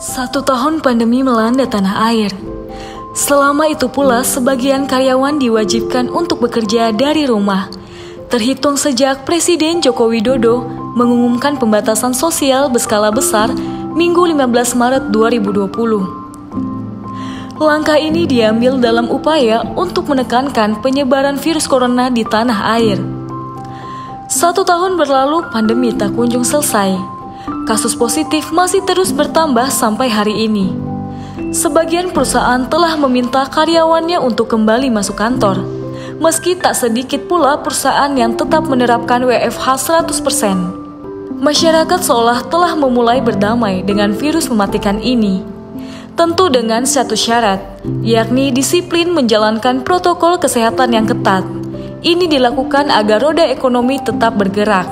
1 tahun pandemi melanda tanah air. Selama itu pula, sebagian karyawan diwajibkan untuk bekerja dari rumah. Terhitung sejak Presiden Joko Widodo mengumumkan pembatasan sosial berskala besar Minggu 15 Maret 2020. Langkah ini diambil dalam upaya untuk menekankan penyebaran virus corona di tanah air. 1 tahun berlalu, pandemi tak kunjung selesai. Kasus positif masih terus bertambah sampai hari ini. Sebagian perusahaan telah meminta karyawannya untuk kembali masuk kantor. Meski tak sedikit pula perusahaan yang tetap menerapkan WFH 100%. Masyarakat seolah telah memulai berdamai dengan virus mematikan ini. Tentu dengan satu syarat, yakni disiplin menjalankan protokol kesehatan yang ketat. Ini dilakukan agar roda ekonomi tetap bergerak.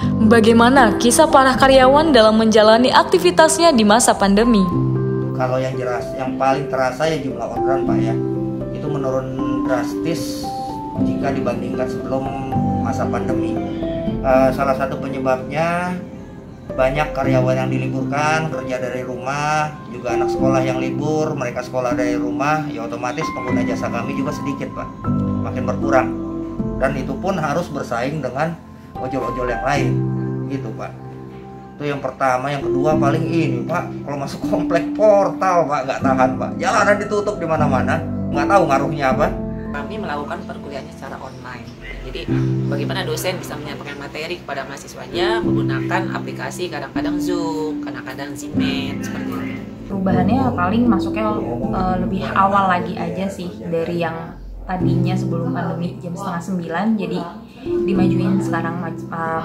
Bagaimana kisah para karyawan dalam menjalani aktivitasnya di masa pandemi? Kalau yang jelas, yang paling terasa ya jumlah orderan Pak ya. Itu menurun drastis jika dibandingkan sebelum masa pandemi. Salah satu penyebabnya banyak karyawan yang diliburkan, kerja dari rumah, juga anak sekolah yang libur, mereka sekolah dari rumah, ya otomatis pengguna jasa kami juga sedikit Pak, makin berkurang. Dan itu pun harus bersaing dengan ojol-ojol yang lain, gitu Pak. Itu yang pertama. Yang kedua paling ini Pak, kalau masuk komplek portal Pak, nggak tahan Pak. Jalanan ditutup di mana-mana, nggak tahu ngaruhnya apa. Kami melakukan perkuliahannya secara online. Jadi bagaimana dosen bisa menyampaikan materi kepada mahasiswanya menggunakan aplikasi, kadang-kadang Zoom, kadang-kadang Zimet, seperti itu. Perubahannya paling masuknya lebih awal lagi aja sih, dari yang tadinya sebelum pandemi jam 8:30 jadi dimajuin sekarang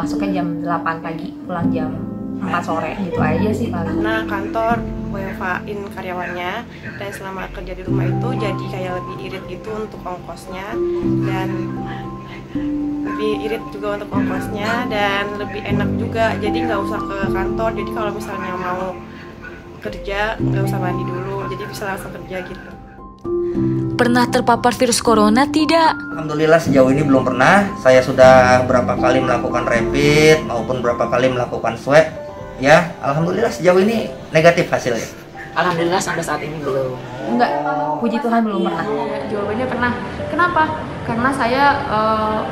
masuknya jam 8 pagi, pulang jam 4 sore gitu aja sih paling. Nah, kantor WFH-in karyawannya dan selama kerja di rumah itu jadi kayak lebih irit gitu untuk ongkosnya, dan lebih irit juga untuk ongkosnya dan lebih enak juga, jadi nggak usah ke kantor. Jadi kalau misalnya mau kerja nggak usah mandi dulu, jadi bisa langsung kerja gitu. Pernah terpapar virus corona tidak? Alhamdulillah sejauh ini belum pernah. Saya sudah berapa kali melakukan rapid maupun berapa kali melakukan swab. Ya, alhamdulillah sejauh ini negatif hasilnya. Alhamdulillah sampai saat ini belum. Enggak, puji Tuhan belum pernah. Jawabannya pernah. Kenapa? Karena saya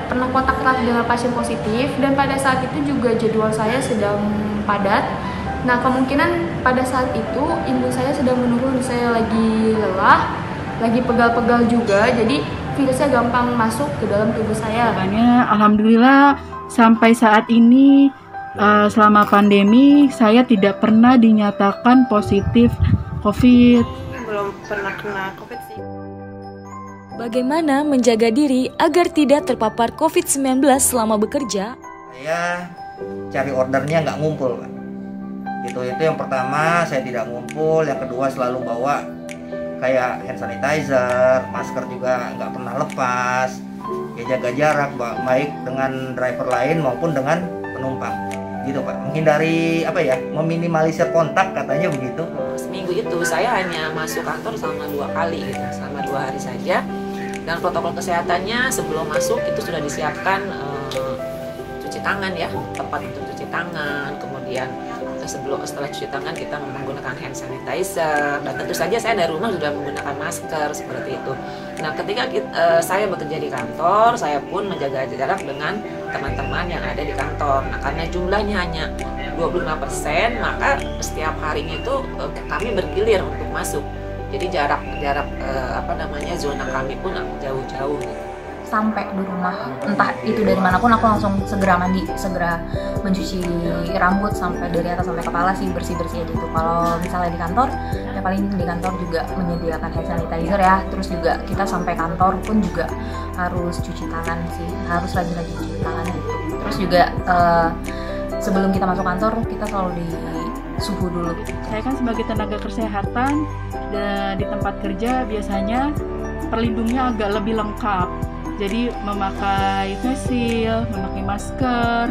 pernah kontak erat dengan pasien positif dan pada saat itu juga jadwal saya sedang padat. Nah, kemungkinan pada saat itu imun saya sedang menurun, saya lagi lelah, lagi pegal-pegal juga, jadi virusnya gampang masuk ke dalam tubuh saya. Makanya alhamdulillah sampai saat ini selama pandemi saya tidak pernah dinyatakan positif COVID. Belum pernah kena COVID sih. Bagaimana menjaga diri agar tidak terpapar COVID-19 selama bekerja? Saya cari ordernya nggak ngumpul Pak. Itu yang pertama, saya tidak ngumpul. Yang kedua selalu bawa kayak hand sanitizer, masker juga nggak pernah lepas, ya jaga jarak baik dengan driver lain maupun dengan penumpang, gitu Pak. Menghindari meminimalisir kontak katanya begitu. Seminggu itu saya hanya masuk kantor selama 2 kali gitu, selama 2 hari saja. Dan protokol kesehatannya sebelum masuk itu sudah disiapkan cuci tangan ya, tempat untuk cuci tangan, kemudian setelah cuci tangan kita menggunakan hand sanitizer, dan tentu saja saya dari rumah sudah menggunakan masker seperti itu. Nah, ketika saya bekerja di kantor, saya pun menjaga jarak dengan teman-teman yang ada di kantor. Nah, karena jumlahnya hanya 25%, maka setiap harinya itu kami bergilir untuk masuk. Jadi jarak zona kami pun jauh-jauh gitu. Sampai di rumah, entah itu dari manapun, aku langsung segera mandi, segera mencuci rambut sampai dari atas sampai kepala sih, bersih-bersih gitu. Kalau misalnya di kantor, ya paling di kantor juga menyediakan hand sanitizer ya. Terus juga kita sampai kantor pun juga harus cuci tangan sih, harus rajin-rajin cuci tangan gitu. Terus juga sebelum kita masuk kantor, kita selalu di suhu dulu. Saya kan sebagai tenaga kesehatan di tempat kerja biasanya perlindungnya agak lebih lengkap. Jadi memakai face shield, memakai masker,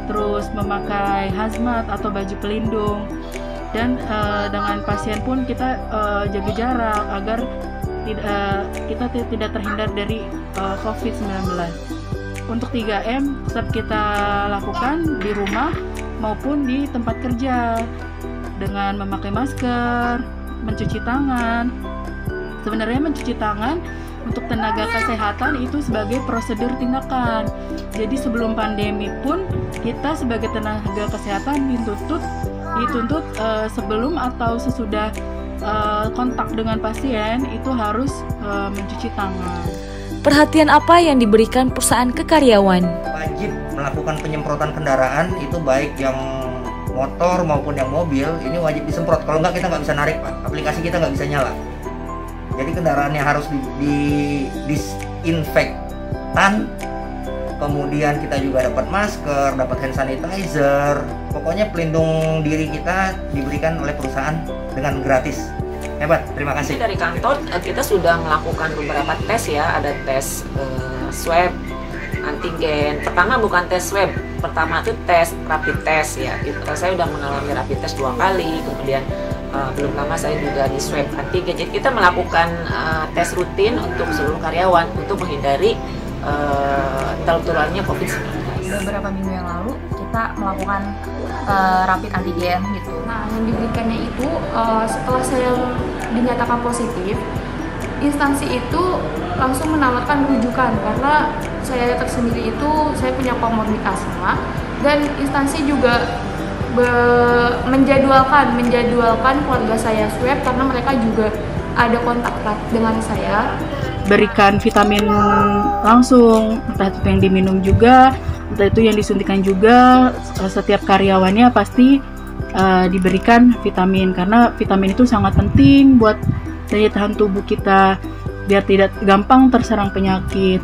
terus memakai hazmat atau baju pelindung. Dan dengan pasien pun kita jaga jarak agar kita tidak terhindar dari COVID-19. Untuk 3M tetap kita lakukan di rumah maupun di tempat kerja. dengan memakai masker, mencuci tangan. Sebenarnya mencuci tangan untuk tenaga kesehatan itu sebagai prosedur tindakan. Jadi sebelum pandemi pun kita sebagai tenaga kesehatan dituntut sebelum atau sesudah kontak dengan pasien itu harus mencuci tangan. Perhatian apa yang diberikan perusahaan ke karyawan? Wajib melakukan penyemprotan kendaraan, itu baik yang motor maupun yang mobil, ini wajib disemprot. Kalau nggak kita nggak bisa narik, Pak. Aplikasi kita nggak bisa nyala. Jadi kendaraannya harus disinfektan. Kemudian kita juga dapat masker, dapat hand sanitizer. Pokoknya pelindung diri kita diberikan oleh perusahaan dengan gratis. Hebat, terima kasih. Dari kantor kita sudah melakukan beberapa tes ya, ada tes swab, antigen. Pertama bukan tes swab, pertama itu tes rapid test ya. Saya sudah mengalami rapid test 2 kali, kemudian belum lama saya juga di swab antigen. Jadi kita melakukan tes rutin untuk seluruh karyawan untuk menghindari tertularnya COVID-19. Beberapa minggu yang lalu kita melakukan rapid antigen gitu. Nah, yang diberikannya itu setelah saya dinyatakan positif, instansi itu langsung menawarkan rujukan karena saya tersendiri itu saya punya komorbid asma, dan instansi juga menjadwalkan keluarga saya swab karena mereka juga ada kontak erat dengan saya. Berikan vitamin langsung, entah itu yang diminum juga, entah itu yang disuntikan juga. Setiap karyawannya pasti diberikan vitamin, karena vitamin itu sangat penting buat daya tahan tubuh kita biar tidak gampang terserang penyakit.